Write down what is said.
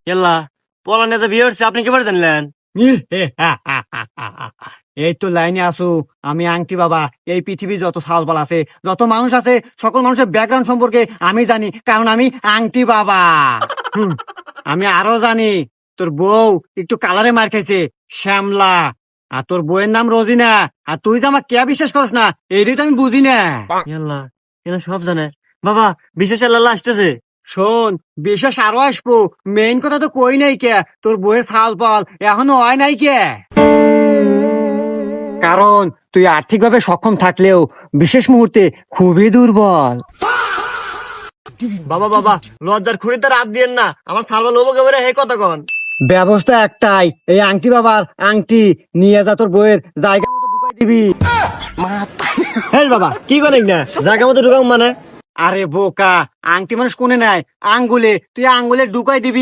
এল্লা পলানে যে বিয়ে হচ্ছে আপনি কি করে জানলেন? এই তো লাইনে আসু। আমি আংটি বাবা। এই পৃথিবীর যত সালপাল আছে, যত মানুষ আছে, সকল মানুষের ব্যাকগ্রাউন্ড সম্পর্কে আমি জানি, কারণ আমি আংটি বাবা। হুম, আমি আরো জানি তোর বউ একটু কালারে মার খাইছে, শ্যামলা। আর তোর বউয়ের নাম রোজিনা। আর তুই যে আমার কে বিশ্বাস করস না, এইটাই তো আমি বুঝি না। এল্লা এরা সব জানে। বাবা বিশেষ আল্লাহ আসতেছে। শোন, বিশেষ আরো আসবো। মেইন কথা তো কই নাই কে, তোর বউয়ের ছাল পাল এখনো হয় নাই কে। কারণ তুই আর্থিকভাবে সক্ষম থাকলেও বিশেষ মুহূর্তে খুবই দুর্বল। বাবা বাবা লজ্জার খুঁড়িতে রাত দিয়েন না, আমার সালবা লোবো কেবরে হে কথা কন। ব্যবস্থা একটাই, এই আংটি বাবার আংটি নিয়ে যা তোর বউয়ের জায়গা মতো ঢুকাই দিবি। হ্যাঁ বাবা কি করেন না জায়গা মতো ঢুকাম মানে? আরে বোকা, আংটি মানুষ কোনে নাই, আঙ্গুলে, তুই আঙ্গুলে ঢুকাই দিবি।